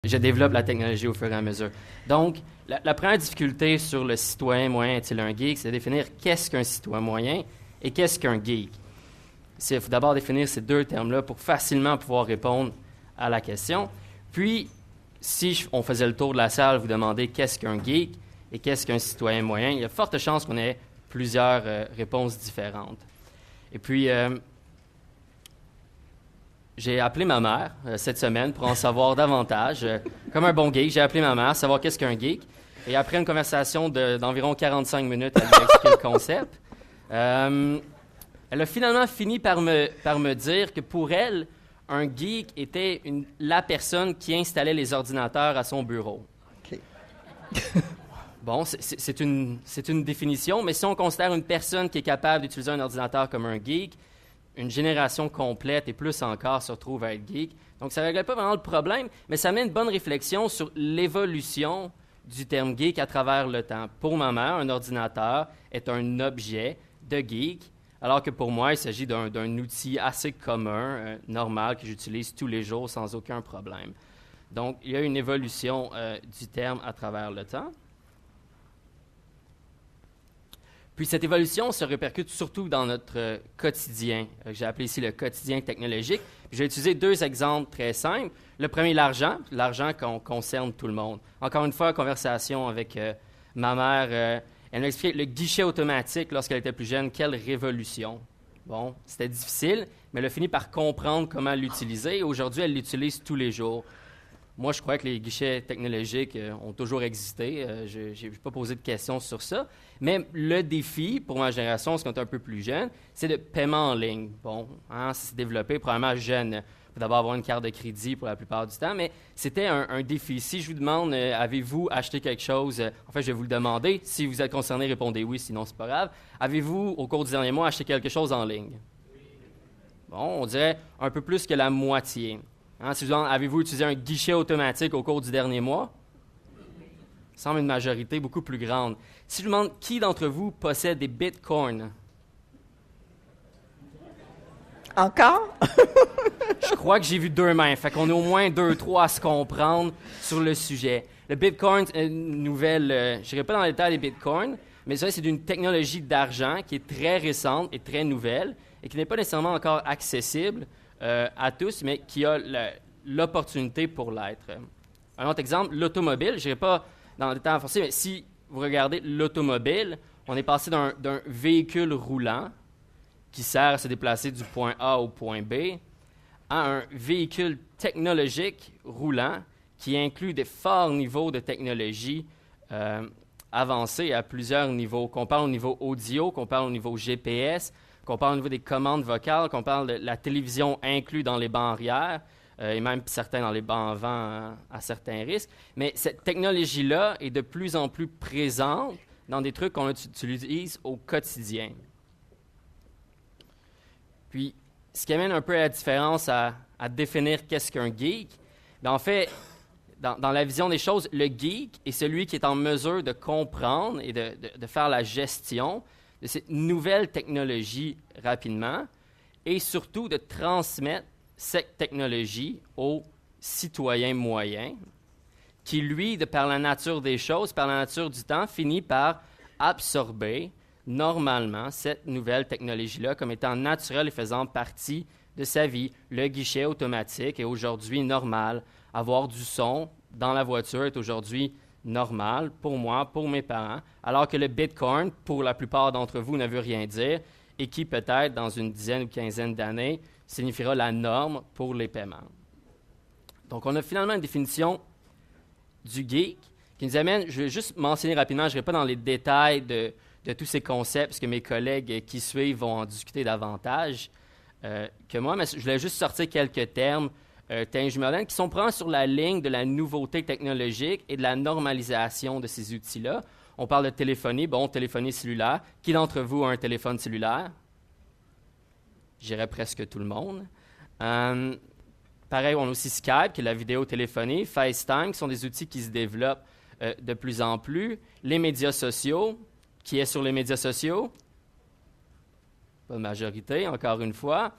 Je développe la technologie au fur et à mesure. Donc, la première difficulté sur le citoyen moyen est-il un geek, c'est de définir qu'est-ce qu'un citoyen moyen et qu'est-ce qu'un geek. Il faut d'abord définir ces deux termes-là pour facilement pouvoir répondre à la question. Puis, si on faisait le tour de la salle, vous demandez qu'est-ce qu'un geek et qu'est-ce qu'un citoyen moyen, il y a de fortes chances qu'on ait plusieurs réponses différentes. Et puis, j'ai appelé ma mère cette semaine pour en savoir davantage. Comme un bon geek, j'ai appelé ma mère, savoir qu'est-ce qu'un geek. Et après une conversation d'environ 45 minutes, elle m'a expliqué le concept. Elle a finalement fini par me dire que pour elle, un geek était la personne qui installait les ordinateurs à son bureau. OK. Bon, c'est une définition, mais si on considère une personne qui est capable d'utiliser un ordinateur comme un geek, une génération complète et plus encore se retrouve à être geek. Donc, ça ne règle pas vraiment le problème, mais ça met une bonne réflexion sur l'évolution du terme geek à travers le temps. Pour ma mère, un ordinateur est un objet de geek, alors que pour moi, il s'agit d'un outil assez commun, normal, que j'utilise tous les jours sans aucun problème. Donc, il y a une évolution du terme à travers le temps. Puis cette évolution se répercute surtout dans notre quotidien. J'ai appelé ici le quotidien technologique. Puis j'ai utilisé deux exemples très simples. Le premier, l'argent. L'argent concerne tout le monde. Encore une fois, conversation avec ma mère. Elle m'a expliqué le guichet automatique lorsqu'elle était plus jeune. Quelle révolution. Bon, c'était difficile, mais elle a fini par comprendre comment l'utiliser. Aujourd'hui, elle l'utilise tous les jours. Moi, je crois que les guichets technologiques ont toujours existé. Je n'ai pas posé de questions sur ça. Mais le défi, pour ma génération, parce qu'on est un peu plus jeune, c'est le paiement en ligne. Bon, ça s'est développé probablement jeune. Il faut d'abord avoir une carte de crédit pour la plupart du temps, mais c'était un défi. Si je vous demande, avez-vous acheté quelque chose, en fait, je vais vous le demander. Si vous êtes concerné, répondez oui, sinon c'est pas grave. Avez-vous, au cours du dernier mois, acheté quelque chose en ligne? Bon, on dirait un peu plus que la moitié. Si je vous demande, avez-vous utilisé un guichet automatique au cours du dernier mois? Ça semble une majorité beaucoup plus grande. Si je vous demande, qui d'entre vous possède des bitcoins? Encore? Je crois que j'ai vu deux mains. Fait qu'on est au moins 2-3 à se comprendre sur le sujet. Le bitcoin, une nouvelle... je n'irai pas dans les détails des bitcoins, mais ça, c'est d'une technologie d'argent qui est très récente et très nouvelle et qui n'est pas nécessairement encore accessible à tous, mais qui a l'opportunité pour l'être. Un autre exemple, l'automobile. Je n'irai pas dans le détail forcé, mais si vous regardez l'automobile, on est passé d'un véhicule roulant qui sert à se déplacer du point A au point B à un véhicule technologique roulant qui inclut des forts niveaux de technologie avancés à plusieurs niveaux. Qu'on parle au niveau audio, qu'on parle au niveau GPS, qu'on parle au niveau des commandes vocales, qu'on parle de la télévision inclue dans les bancs arrière, et même certains dans les bancs avant à certains risques. Mais cette technologie-là est de plus en plus présente dans des trucs qu'on utilise au quotidien. Puis, ce qui amène un peu à la différence à définir qu'est-ce qu'un geek, bien, en fait, dans la vision des choses, le geek est celui qui est en mesure de comprendre et de faire la gestion de cette nouvelle technologie rapidement et surtout de transmettre cette technologie aux citoyens moyens qui, lui, de par la nature des choses, par la nature du temps, finit par absorber normalement cette nouvelle technologie-là comme étant naturelle et faisant partie de sa vie. Le guichet automatique est aujourd'hui normal. Avoir du son dans la voiture est aujourd'hui normal pour moi, pour mes parents, alors que le Bitcoin, pour la plupart d'entre vous, ne veut rien dire et qui, peut-être, dans une dizaine ou quinzaine d'années, signifiera la norme pour les paiements. Donc, on a finalement une définition du geek qui nous amène, je vais juste mentionner rapidement, je n'irai pas dans les détails de tous ces concepts, parce que mes collègues qui suivent vont en discuter davantage que moi, mais je voulais juste sortir quelques termes modernes qui sont probablement sur la ligne de la nouveauté technologique et de la normalisation de ces outils-là. On parle de téléphonie, téléphonie cellulaire. Qui d'entre vous a un téléphone cellulaire? Je dirais presque tout le monde. Pareil, on a aussi Skype, qui est la vidéotéléphonie, FaceTime, qui sont des outils qui se développent de plus en plus. Les médias sociaux. Qui est sur les médias sociaux? Pas de majorité, encore une fois.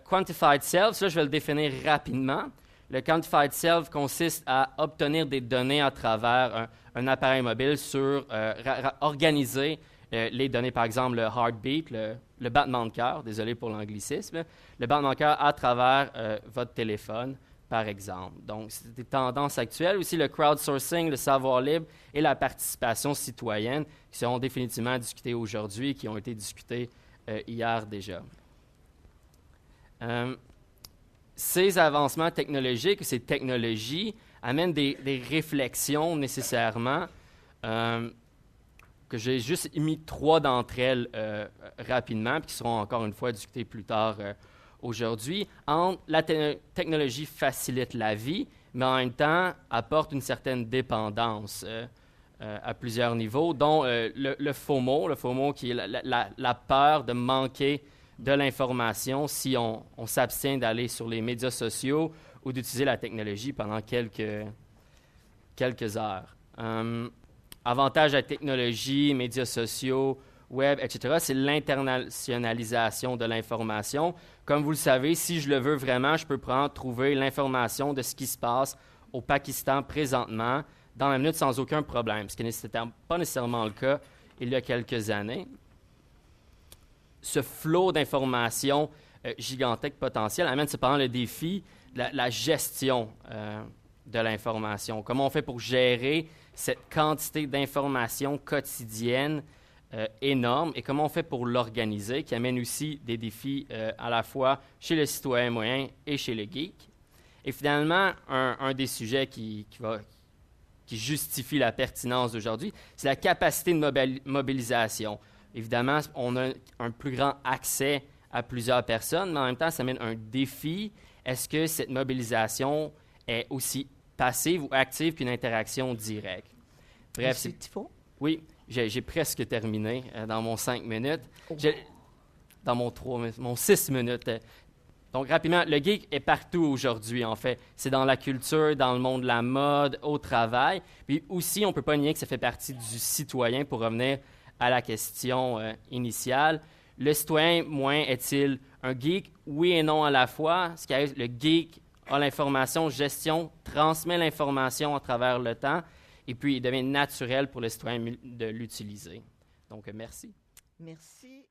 Quantified Self, ça, je vais le définir rapidement. Le Quantified Self consiste à obtenir des données à travers un appareil mobile sur organiser les données, par exemple le heartbeat, le battement de cœur, désolé pour l'anglicisme, le battement de cœur à travers votre téléphone, par exemple. Donc, c'est des tendances actuelles. Aussi, le crowdsourcing, le savoir libre et la participation citoyenne qui seront définitivement discutées aujourd'hui et qui ont été discutées hier déjà. Ces avancements technologiques, ces technologies amènent des réflexions nécessairement, que j'ai juste mis 3 d'entre elles rapidement, puis qui seront encore une fois discutées plus tard aujourd'hui. La technologie facilite la vie, mais en même temps apporte une certaine dépendance à plusieurs niveaux, dont le FOMO qui est la peur de manquer de l'information si on s'abstient d'aller sur les médias sociaux ou d'utiliser la technologie pendant quelques heures. Avantage de la technologie, médias sociaux, web, etc., c'est l'internationalisation de l'information. Comme vous le savez, si je le veux vraiment, je peux trouver l'information de ce qui se passe au Pakistan présentement dans la minute sans aucun problème, ce qui n'était pas nécessairement le cas il y a quelques années. Ce flot d'informations gigantesque potentiel amène cependant le défi de la gestion de l'information. Comment on fait pour gérer cette quantité d'informations quotidiennes énorme et comment on fait pour l'organiser, qui amène aussi des défis à la fois chez le citoyen moyen et chez le geek. Et finalement, un des sujets qui justifie la pertinence d'aujourd'hui, c'est la capacité de mobilisation. Évidemment, on a un plus grand accès à plusieurs personnes, mais en même temps, ça amène un défi. Est-ce que cette mobilisation est aussi passive ou active qu'une interaction directe? Bref, c'est Tifo? Oui, j'ai presque terminé dans mon 5 minutes. Dans mon 6 minutes. Donc, rapidement, le geek est partout aujourd'hui, en fait. C'est dans la culture, dans le monde de la mode, au travail. Puis aussi, on ne peut pas nier que ça fait partie du citoyen pour revenir à la question initiale. Le citoyen moyen est-il un geek? Oui et non à la fois. Ce qui arrive, le geek a l'information, gestion, transmet l'information à travers le temps, et puis il devient naturel pour le citoyen de l'utiliser. Donc, merci. Merci.